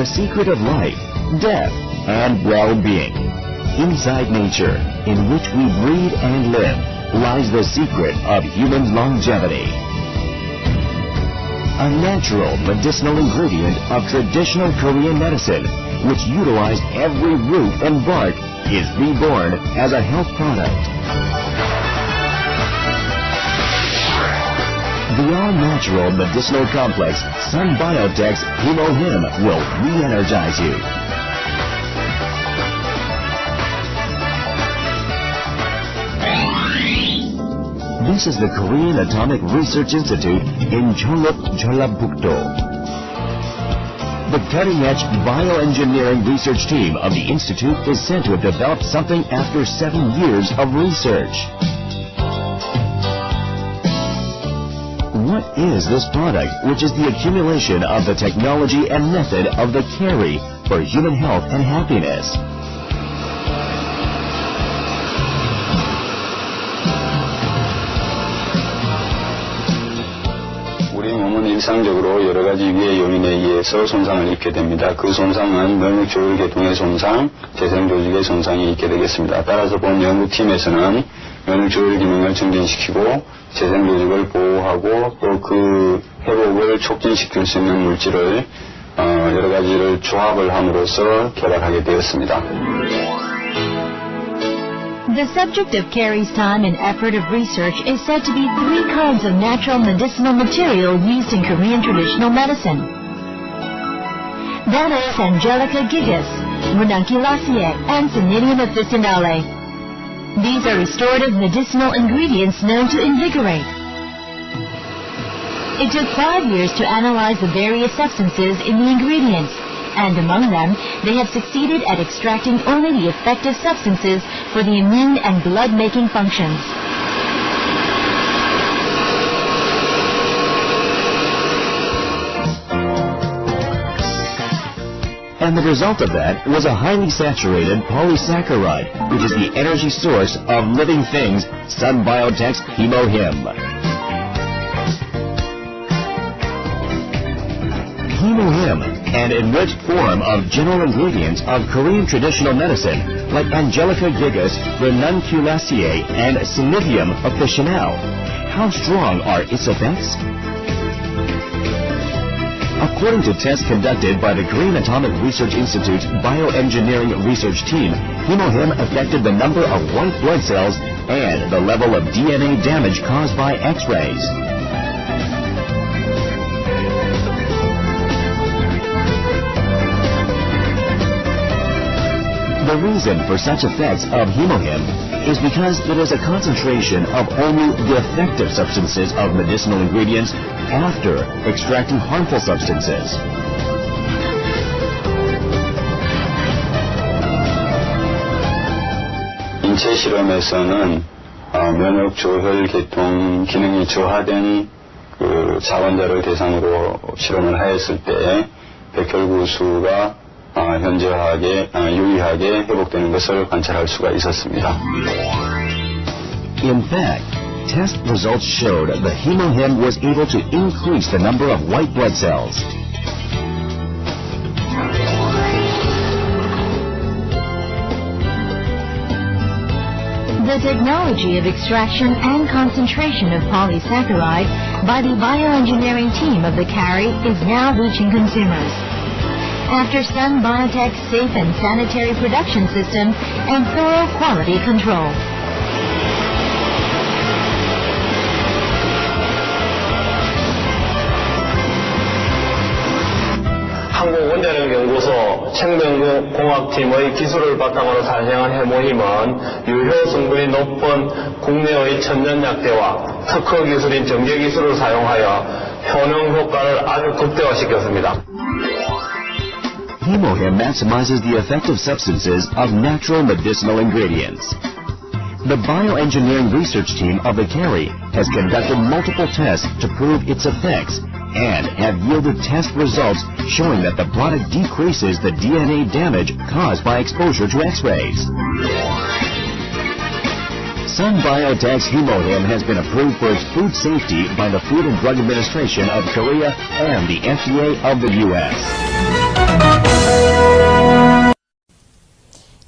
the secret of life, death, and well-being. Inside nature, in which we breathe and live, lies the secret of human longevity. A natural medicinal ingredient of traditional Korean medicine, which utilized every root and bark, is reborn as a health product. The all-natural medicinal complex Sun Biotech's Hemohim will re-energize you. This is the Korean Atomic Research Institute in Jeollabuk-do. The cutting-edge bioengineering research team of the institute is said to have developed something after 7 years of research. What is this product, which is the accumulation of the technology and method of the carry for human health and happiness? 우리 몸은 일상적으로 여러 가지 위해 요인에 의해서 손상을 입게 됩니다. 그 손상은 면역조절 계통의 손상, 재생조직의 손상이 있게 되겠습니다. 따라서 본 연구팀에서는 면역조절 기능을 증진시키고 재생조직을 보호하고 또 그 회복을 촉진시킬 수 있는 물질을 여러 가지를 조합을 함으로써 개발하게 되었습니다. The subject of Carrie's time and effort of research is said to be 3 kinds of natural medicinal material used in Korean traditional medicine. That is Angelica gigas, Ranunculus, and Conidium officinale. These are restorative medicinal ingredients known to invigorate. It took 5 years to analyze the various substances in the ingredients, and among them, they have succeeded at extracting only the effective substances for the immune and blood-making functions. And the result of that was a highly saturated polysaccharide, which is the energy source of living things, Sun Biotech's Hemohim. Hemohim, an enriched form of general ingredients of Korean traditional medicine, like Angelica gigas, Ranunculus, and Conidium officinale. How strong are its effects? According to tests conducted by the Korean Atomic Research Institute's bioengineering research team, Hemohim affected the number of white blood cells and the level of DNA damage caused by X-rays. The reason for such effects of Hemohim is because it is a concentration of only the effective substances of medicinal ingredients after extracting harmful substances. 인체 실험에서는 면역 조혈 계통 기능이 저하된 그 자원자를 대상으로 실험을 하였을 때 백혈구수가 유의하게 회복되는 것을 관찰할 수가 있었습니다. In fact, test results showed the Hemohim was able to increase the number of white blood cells. The technology of extraction and concentration of polysaccharide by the bioengineering team of the Carrie is now reaching consumers. After Sun Biotech's safe and sanitary production system and thorough quality control. 한국원자력연구소 생명공학팀의 기술을 바탕으로 탄생한 해모힘은 유효 성분이 높은 국내의 천연약재와 특허 기술인 정제기술을 사용하여 효능 효과를 아주 극대화시켰습니다. Hemohim maximizes the effective substances of natural medicinal ingredients. The bioengineering research team of the Carrie has conducted multiple tests to prove its effects and have yielded test results showing that the product decreases the DNA damage caused by exposure to X-rays. Sun Biotech's Hemohim has been approved for its food safety by the Food and Drug Administration of Korea and the FDA of the U.S.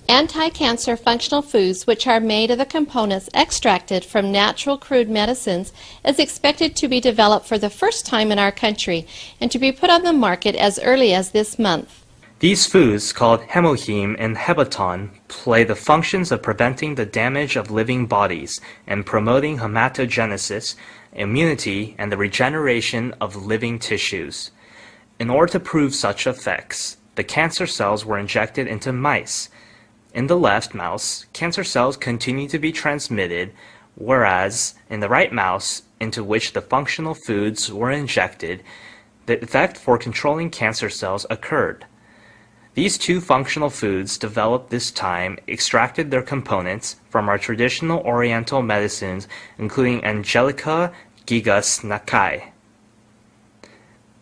Anti-cancer functional foods, which are made of the components extracted from natural crude medicines, is expected to be developed for the first time in our country and to be put on the market as early as this month. These foods, called Hemohim and Hebaton, play the functions of preventing the damage of living bodies and promoting hematogenesis, immunity, and the regeneration of living tissues. In order to prove such effects, the cancer cells were injected into mice. In the left mouse, cancer cells continue to be transmitted, whereas in the right mouse, into which the functional foods were injected, the effect for controlling cancer cells occurred. These two functional foods developed this time extracted their components from our traditional oriental medicines, including Angelica gigas Nakai.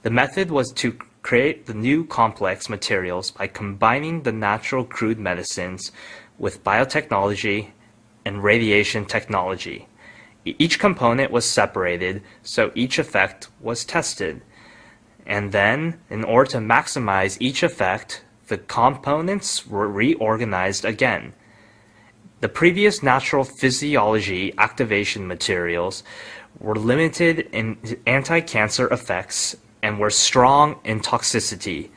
The method was to create the new complex materials by combining the natural crude medicines with biotechnology and radiation technology. Each component was separated, so each effect was tested. And then, in order to maximize each effect, the components were reorganized again. The previous natural physiology activation materials were limited in anti-cancer effects and were strong in toxicity,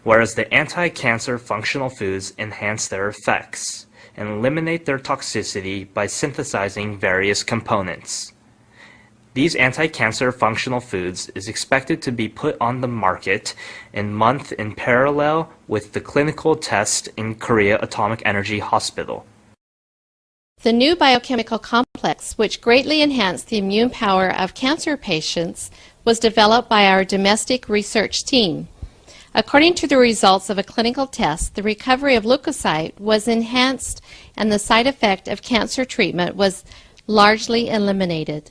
whereas the anti-cancer functional foods enhance their effects and eliminate their toxicity by synthesizing various components. These anti-cancer functional foods is expected to be put on the market in parallel with the clinical test in Korea Atomic Energy Hospital. The new biochemical complex, which greatly enhanced the immune power of cancer patients, was developed by our domestic research team. According to the results of a clinical test, the recovery of leukocyte was enhanced and the side effect of cancer treatment was largely eliminated.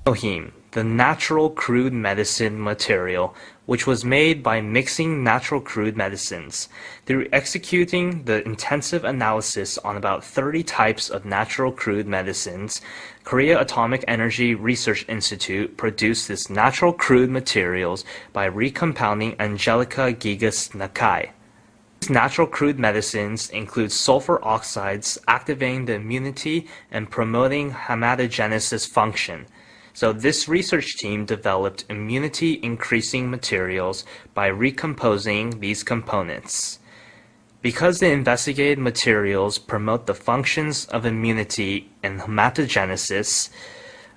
Hemohim, the natural crude medicine material, which was made by mixing natural crude medicines. Through executing the intensive analysis on about 30 types of natural crude medicines, Korea Atomic Energy Research Institute produced this natural crude materials by recompounding Angelica gigas Nakai. These natural crude medicines include sulfur oxides activating the immunity and promoting hematogenesis function. So this research team developed immunity-increasing materials by recomposing these components. Because the investigated materials promote the functions of immunity and hematogenesis,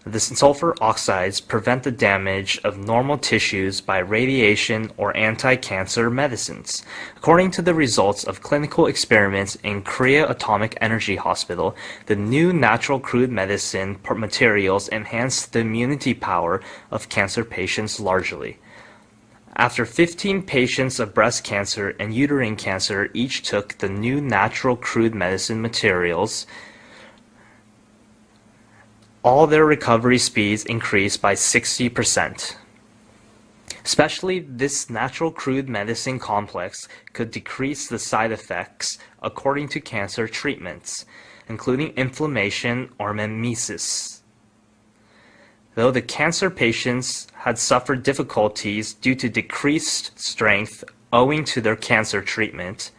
the sulfur oxides prevent the damage of normal tissues by radiation or anti-cancer medicines. According to the results of clinical experiments in Korea Atomic Energy Hospital, the new natural crude medicine materials enhance the immunity power of cancer patients largely. After 15 patients of breast cancer and uterine cancer each took the new natural crude medicine materials, all their recovery speeds increased by 60%. Especially this natural crude medicine complex could decrease the side effects according to cancer treatments, including inflammation or mimesis. Though the cancer patients had suffered difficulties due to decreased strength owing to their cancer treatment,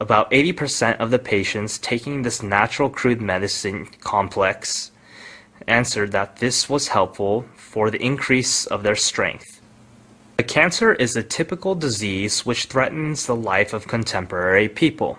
about 80% of the patients taking this natural crude medicine complex answered that this was helpful for the increase of their strength. The cancer is a typical disease which threatens the life of contemporary people.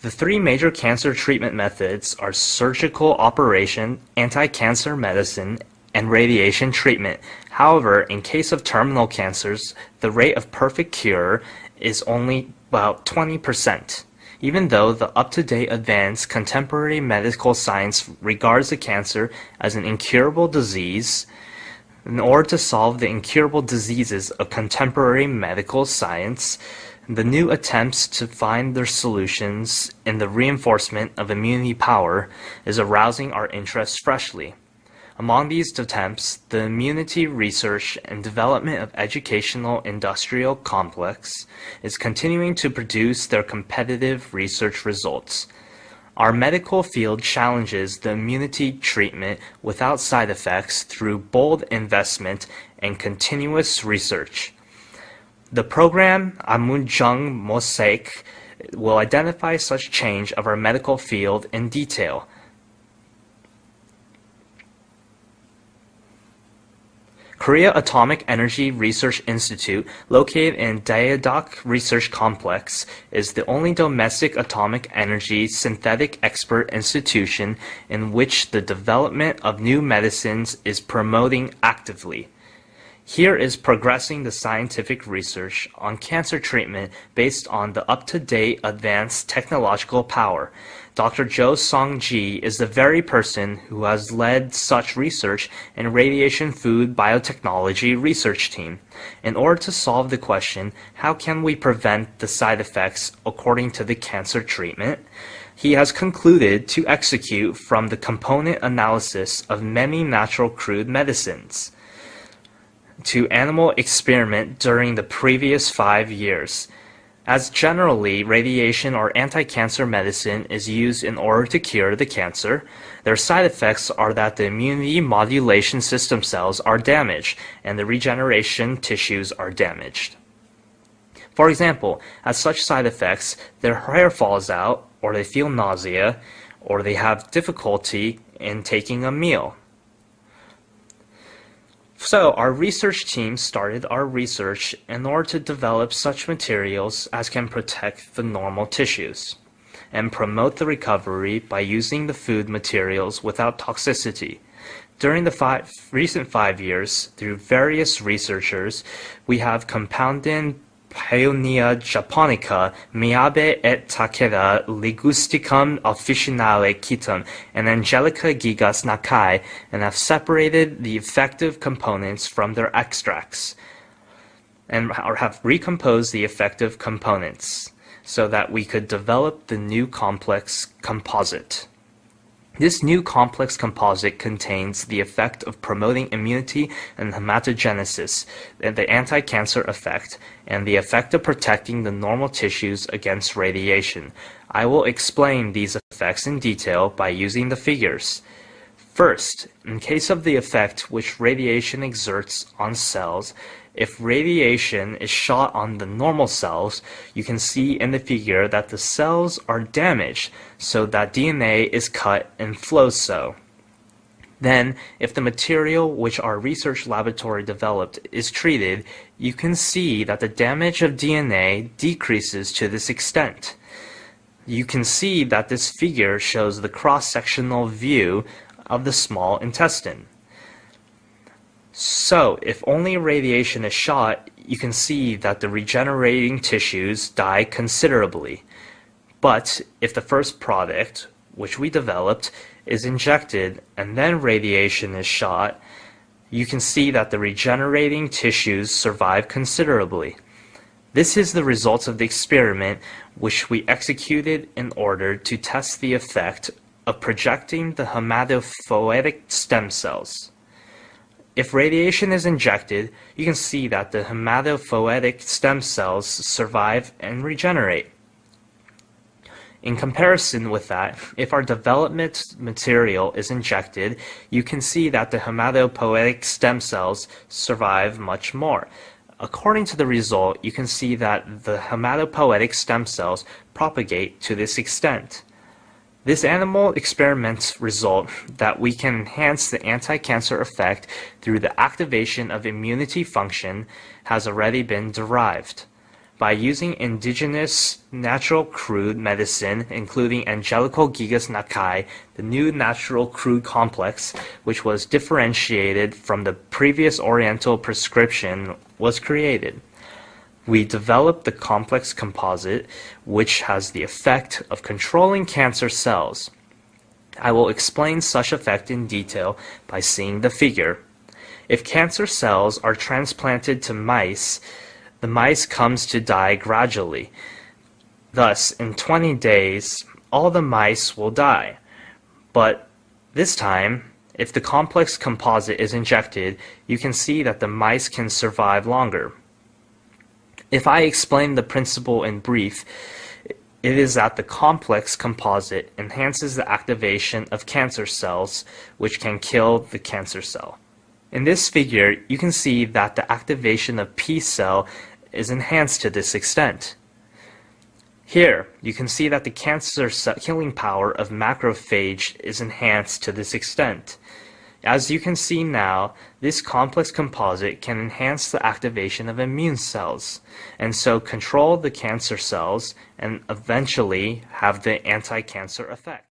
The three major cancer treatment methods are surgical operation, anti-cancer medicine, and radiation treatment. However, in case of terminal cancers, the rate of perfect cure is only about 20%. Even though the up-to-date advanced contemporary medical science regards the cancer as an incurable disease, in order to solve the incurable diseases of contemporary medical science, the new attempts to find their solutions in the reinforcement of immunity power is arousing our interest freshly. Among these attempts, the immunity research and development of educational industrial complex is continuing to produce their competitive research results. Our medical field challenges the immunity treatment without side effects through bold investment and continuous research. The program Amunjung Mosaic will identify such change of our medical field in detail. Korea Atomic Energy Research Institute, located in Daedak Research Complex, is the only domestic atomic energy synthetic expert institution in which the development of new medicines is promoting actively. Here is progressing the scientific research on cancer treatment based on the up-to-date advanced technological power. Dr. Jo Song-ji is the very person who has led such research in radiation food biotechnology research team. In order to solve the question, how can we prevent the side effects according to the cancer treatment? He has concluded to execute from the component analysis of many natural crude medicines to animal experiment during the previous 5 years. As generally, radiation or anti-cancer medicine is used in order to cure the cancer, their side effects are that the immunity modulation system cells are damaged and the regeneration tissues are damaged. For example, as such side effects, their hair falls out, or they feel nausea, or they have difficulty in taking a meal. So our research team started our research in order to develop such materials as can protect the normal tissues and promote the recovery by using the food materials without toxicity. During the recent 5 years, through various researchers, we have compounded Paeonia japonica, Miyabe et Takeda, Ligusticum officinale Kitum, and Angelica gigas Nakai, and have separated the effective components from their extracts, and have recomposed the effective components, so that we could develop the new complex composite. This new complex composite contains the effect of promoting immunity and hematogenesis, and the anti-cancer effect, and the effect of protecting the normal tissues against radiation. I will explain these effects in detail by using the figures. First, in case of the effect which radiation exerts on cells, if radiation is shot on the normal cells, you can see in the figure that the cells are damaged so that DNA is cut and flows so. Then, if the material which our research laboratory developed is treated, you can see that the damage of DNA decreases to this extent. You can see that this figure shows the cross-sectional view of the small intestine. So, if only radiation is shot, you can see that the regenerating tissues die considerably. But if the first product, which we developed, is injected and then radiation is shot, you can see that the regenerating tissues survive considerably. This is the result of the experiment which we executed in order to test the effect of projecting the hematopoietic stem cells. If radiation is injected, you can see that the hematopoietic stem cells survive and regenerate. In comparison with that, if our development material is injected, you can see that the hematopoietic stem cells survive much more. According to the result, you can see that the hematopoietic stem cells propagate to this extent. This animal experiment result that we can enhance the anti-cancer effect through the activation of immunity function has already been derived. By using indigenous natural crude medicine, including Angelical gigas Nakai, the new natural crude complex, which was differentiated from the previous Oriental prescription, was created. We developed the complex composite, which has the effect of controlling cancer cells. I will explain such effect in detail by seeing the figure. If cancer cells are transplanted to mice, the mice comes to die gradually. Thus, in 20 days, all the mice will die. But this time, if the complex composite is injected, you can see that the mice can survive longer. If I explain the principle in brief, it is that the complex composite enhances the activation of cancer cells, which can kill the cancer cell. In this figure, you can see that the activation of P cell is enhanced to this extent. Here, you can see that the cancer killing power of macrophage is enhanced to this extent. As you can see now, this complex composite can enhance the activation of immune cells, and so control the cancer cells and eventually have the anti-cancer effect.